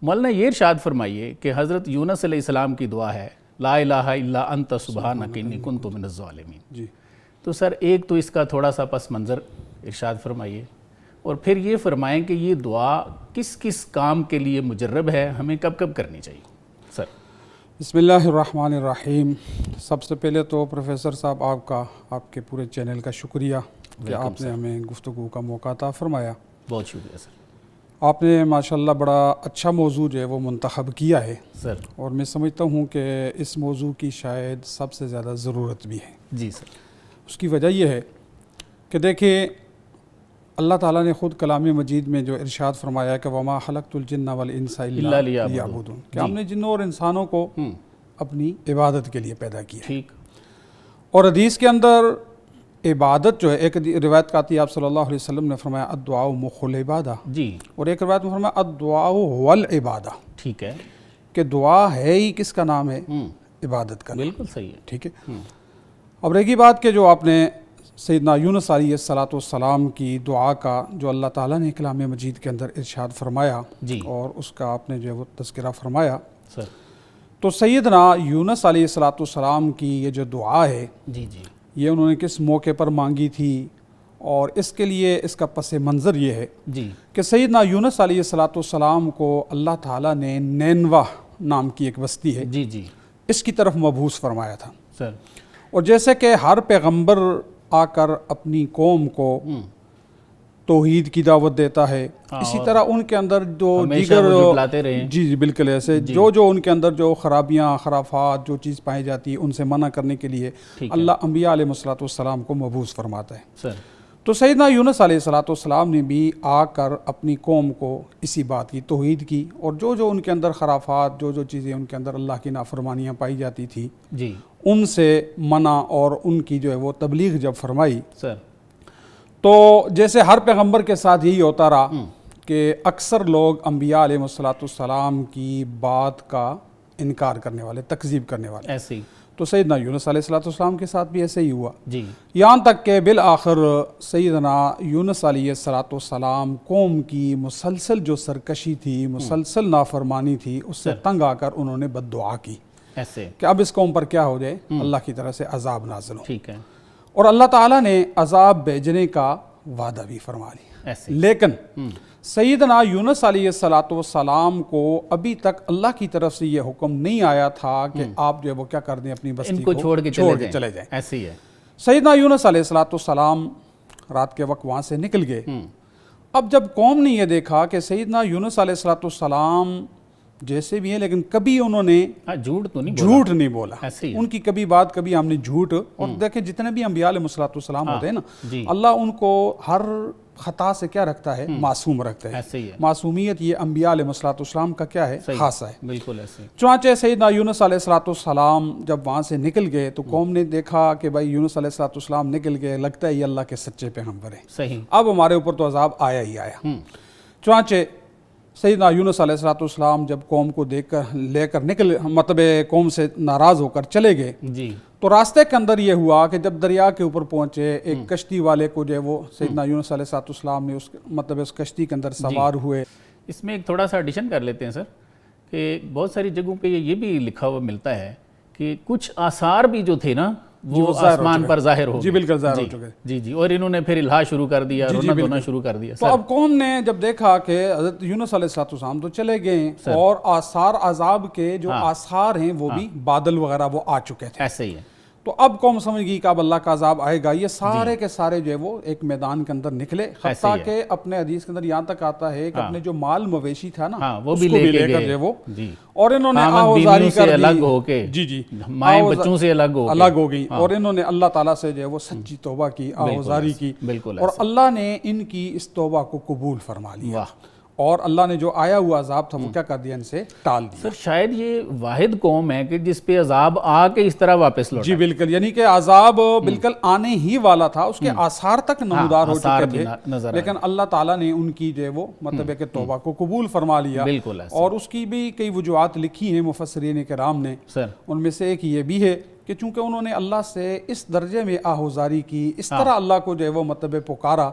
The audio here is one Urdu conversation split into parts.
مولانا یہ ارشاد فرمائیے کہ حضرت یونس علیہ السلام کی دعا ہے لا الہ الا انت سبحانک انی کنت من الظالمین. جی تو سر ایک تو اس کا تھوڑا سا پس منظر ارشاد فرمائیے، اور پھر یہ فرمائیں کہ یہ دعا کس کس کام کے لیے مجرب ہے، ہمیں کب کب کرنی چاہیے سر؟ بسم اللہ الرحمن الرحیم. سب سے پہلے تو پروفیسر صاحب آپ کے پورے چینل کا شکریہ کہ آپ نے ہمیں گفتگو کا موقع عطا فرمایا. بہت شکریہ سر. آپ نے ماشاءاللہ بڑا اچھا موضوع جو ہے وہ منتخب کیا ہے سر. اور میں سمجھتا ہوں کہ اس موضوع کی شاید سب سے زیادہ ضرورت بھی ہے. جی سر. اس کی وجہ یہ ہے کہ دیکھیں اللہ تعالیٰ نے خود کلام مجید میں جو ارشاد فرمایا کہ وما خلقت الجن والانس الا لیعبدون، کہ ہم نے جنوں اور انسانوں کو اپنی عبادت کے لیے پیدا کیا. ٹھیک. اور حدیث کے اندر عبادت جو ہے، ایک روایت کا آتی ہے آپ صلی اللہ علیہ وسلم نے فرمایا الدعاء مخ العبادہ، جی. اور ایک روایت میں فرمایا الدعاء هو العبادہ، ٹھیک ہے. کہ دعا ہے ہی کس کا نام ہے؟ عبادت کا. بالکل صحیح ہے. ٹھیک ہے. اب رہی بات کہ جو آپ نے سیدنا یونس علیہ السلام کی دعا کا جو اللہ تعالیٰ نے کلام مجید کے اندر ارشاد فرمایا جی. اور اس کا آپ نے جو ہے وہ تذکرہ فرمایا، سر. تو سیدنا یونس علیہ السلام کی یہ جو دعا ہے جی جی. یہ انہوں نے کس موقع پر مانگی تھی، اور اس کے لیے اس کا پس منظر یہ ہے جی. کہ سیدنا یونس علیہ السلام کو اللہ تعالیٰ نے نینوا نام کی ایک بستی ہے جی جی. اس کی طرف مبعوث فرمایا تھا. سر. اور جیسے کہ ہر پیغمبر آ کر اپنی قوم کو توحید کی دعوت دیتا ہے، اسی طرح ان کے اندر جو دیگر جی بالکل ایسے جو ان کے اندر جو خرابیاں خرافات جو چیز پائی جاتی ہے ان سے منع کرنے کے لیے اللہ انبیاء علیہ السلام کو مبعوث فرماتا ہے. سر. تو سیدنا یونس علیہ السلام نے بھی آ کر اپنی قوم کو اسی بات کی توحید کی، اور جو ان کے اندر خرافات جو چیزیں ان کے اندر اللہ کی نافرمانیاں پائی جاتی تھی جی ان سے منع اور ان کی جو ہے وہ تبلیغ جب فرمائی، سر. تو جیسے ہر پیغمبر کے ساتھ یہی ہوتا رہا کہ اکثر لوگ انبیاء علیہ السلام کی بات کا انکار کرنے والے، تکذیب کرنے والے. ایسے ہی. تو سیدنا یونس علیہ السلام کے ساتھ بھی ایسے ہی ہوا. جی. یہاں تک کہ بالآخر سیدنا یونس علیہ السلام قوم کی مسلسل جو سرکشی تھی، مسلسل نافرمانی تھی، اس سے تنگ آ کر انہوں نے بد دعا کی ایسے کہ اب اس قوم پر کیا ہو جائے، اللہ کی طرف سے عذاب نازل ہو. ٹھیک ہے. اور اللہ تعالیٰ نے عذاب بھیجنے کا وعدہ بھی فرما لیا. ایسے. لیکن سیدنا یونس علیہ السلام کو ابھی تک اللہ کی طرف سے یہ حکم نہیں آیا تھا کہ آپ جو ہے وہ کیا کر دیں، اپنی بستی کو چھوڑ کے چلے جائیں. ایسے ہی ہے. سیدنا یونس علیہ السلام رات کے وقت وہاں سے نکل گئے. اب جب قوم نے یہ دیکھا کہ سیدنا یونس علیہ السلام جیسے بھی ہیں لیکن کبھی انہوں نے جھوٹ نہیں بولا، ان کی کبھی بات کبھی ہم نے جھوٹ. اور دیکھیں جتنے بھی انبیاء علیہ السلام ہوتے ہیں نا، اللہ ان کو ہر خطا سے کیا رکھتا ہے؟ معصوم رکھتا ہے. معصومیت یہ انبیاء علیہ السلام کا کیا ہے؟ خاصہ ہے. بالکل ایسے. چنانچہ سیدنا یونس علیہ السلام جب وہاں سے نکل گئے تو قوم نے دیکھا کہ بھائی یونس علیہ السلام نکل گئے، لگتا ہے یہ اللہ کے سچے پیغمبر ہیں. صحیح. اب ہمارے اوپر تو عذاب آیا ہی آیا. چنانچہ سیدنا یونس علیہ السلام جب قوم کو لے کر نکل، مطلب قوم سے ناراض ہو کر چلے گئے، جی. تو راستے کے اندر یہ ہوا کہ جب دریا کے اوپر پہنچے، ایک کشتی والے کو جو ہے وہ سیدنا یونس علیہ السلام نے اس کشتی کے اندر سوار ہوئے. اس میں ایک تھوڑا سا ایڈیشن کر لیتے ہیں سر کہ بہت ساری جگہوں پہ یہ بھی لکھا ہوا ملتا ہے کہ کچھ آثار بھی جو تھے نا وہ آسمان پر ظاہر ہو گئے. جی بالکل ظاہر ہو چکے. جی جی. اور انہوں نے پھر الہا شروع کر دیا، رونا دھونا شروع کر دیا. تو اب قوم نے جب دیکھا کہ حضرت یونس علیہ السلام تو چلے گئے اور آثار عذاب کے جو آثار ہیں وہ بھی بادل وغیرہ وہ آ چکے تھے. ایسے ہی ہے. تو اب قوم سمجھ گئی کہ اب اللہ کا عذاب آئے گا. یہ سارے کے سارے جو ہے وہ ایک میدان کے اندر نکلے، حتیٰ کہ اپنے حدیث کے اندر یہاں تک آتا ہے کہ اپنے جو مال مویشی تھا نا وہ بھی لے کر جو ہے وہ، اور انہوں نے آہوزاری کر دی، الگ ہو کے جی مائیں بچوں سے الگ ہو گئی، اور انہوں نے اللہ تعالیٰ سے جو ہے وہ سچی توبہ کی، آہوزاری کی، اور اللہ نے ان کی اس توبہ کو قبول فرما لیا. اور اللہ نے جو آیا ہوا عذاب تھا وہ کیا کر دیا؟ ان سے ٹال دیا. سر شاید یہ واحد قوم ہے کہ جس پہ عذاب آ کے اس طرح واپس لوٹا. جی بالکل. یعنی کہ عذاب بالکل آنے ہی والا تھا، اس کے آثار تک نمودار ہو چکے تھے، لیکن اللہ تعالیٰ نے ان کی جو ہے وہ مطلب ہے کہ توبہ کو قبول فرما لیا. اور اس کی بھی کئی وجوہات لکھی ہیں مفسرین کرام نے. ان میں سے ایک یہ بھی ہے کہ چونکہ انہوں نے اللہ سے اس درجے میں آہوزاری کی، اس طرح اللہ کو جو ہے وہ مطلب پکارا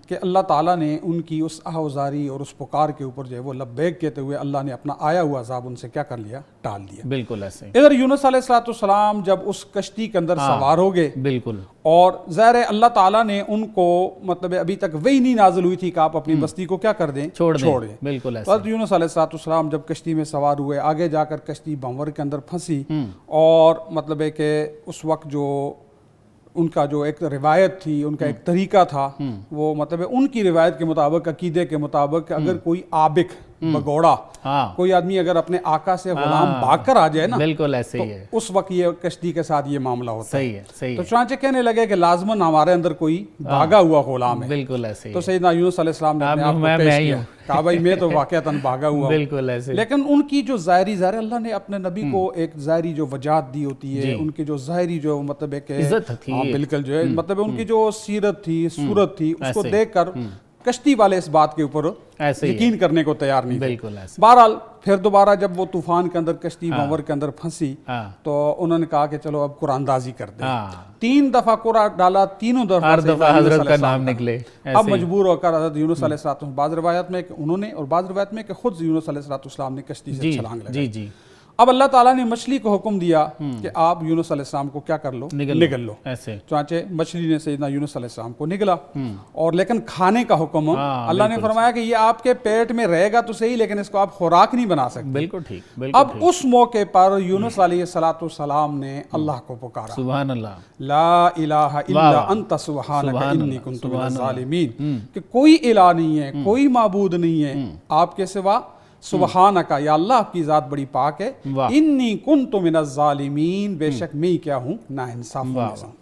کہ اللہ تعالیٰ نے ان کی اس آہوزاری اور اس پکار کے اوپر جو ہے وہ لبیک کہتے ہوئے اللہ نے اپنا آیا ہوا عذاب ان سے کیا کر لیا، ٹال دیا۔ بالکل ایسے ادھر یونس علیہ السلام جب اس کشتی کے اندر سوار ہو گئے، بالکل، اور ظاہر ہے اللہ تعالیٰ نے ان کو مطلب ابھی تک وہی نہیں نازل ہوئی تھی کہ آپ اپنی بستی کو کیا کر دیں، چھوڑ دیں۔ بالکل ایسے حضرت یونس علیہ السلام جب کشتی میں سوار ہوئے، آگے جا کر کشتی بھنور کے اندر پھنسی، اور مطلب ہے کہ اس وقت جو ان کا جو ایک روایت تھی، ان کا ایک طریقہ تھا، وہ مطلب ہے ان کی روایت کے مطابق، عقیدے کے مطابق کہ اگر کوئی آبک بگوڑا، کوئی آدمی اگر اپنے آقا سے غلام بھاگ کر آ جائے نا، بالکل ایسے ہی ہے، اس وقت یہ کشتی کے ساتھ یہ معاملہ ہوتا ہے۔ صحیح ہے، صحیح تو چنانچہ کہنے لگے کہ لازماً ہمارے اندر کوئی بھاگا ہوا غلام ہے۔ بالکل ایسے ہی تو سیدنا یونس علیہ السلام نے اپنے آپ کو پیش کیا، کہا بھائی میں تو واقعتاً بھاگا ہوا ہوں۔ بالکل ایسے، لیکن ان کی جو ظاہری اللہ نے اپنے نبی کو ایک ظاہری جو وجاہت دی ہوتی ہے، ان کی جو ظاہری جو مطلب ہے کہ عزت تھی، بالکل جو ہے مطلب ان کی جو سیرت تھی، صورت تھی، اس کو دیکھ کر کشتی والے اس بات کے اوپر یقین کرنے کو تیار نہیں تھے۔ بالکل ایسے۔ بہرحال پھر دوبارہ جب وہ طوفان کے اندر کشتی بھنور کے اندر پھنسی، تو انہوں نے کہا کہ چلو اب قرآن اندازی کر دیں۔ 3 دفعہ قرآن ڈالا، تینوں ہر دفعہ حضرت کا نام نکلے۔ اب مجبور ہو کر حضرت یونس علیہ السلام، بعض روایت میں کہ انہوں نے، اور بعض روایت میں کہ خود یونس علیہ السلام نے کشتی سے چھلانگ لگائی۔ جی۔ اب اللہ تعالیٰ نے مچھلی کو حکم دیا کہ آپ یونس علیہ السلام کو کیا کر لو، نگل لو۔ ایسے چنانچہ مچھلی نے سیدنا یونس علیہ السلام کو نگلا، اور لیکن کھانے کا حکم اللہ نے فرمایا کہ یہ آپ کے پیٹ میں رہے گا تو صحیح، لیکن اس کو آپ خوراک نہیں بنا سکتے۔ بالکل ٹھیک، بالکل۔ اب اس موقع پر یونس علیہ السلام نے اللہ کو پکارا، سبحان اللہ، لا الہ الا انت سبحانک انی کنت من الظالمین، کہ کوئی الہ نہیں ہے، کوئی معبود نہیں ہے آپ کے سوا، سبحانک، یا اللہ آپ کی ذات بڑی پاک ہے، انی کنت من الظالمین، بے شک میں کیا ہوں، نا انصاف ہوں۔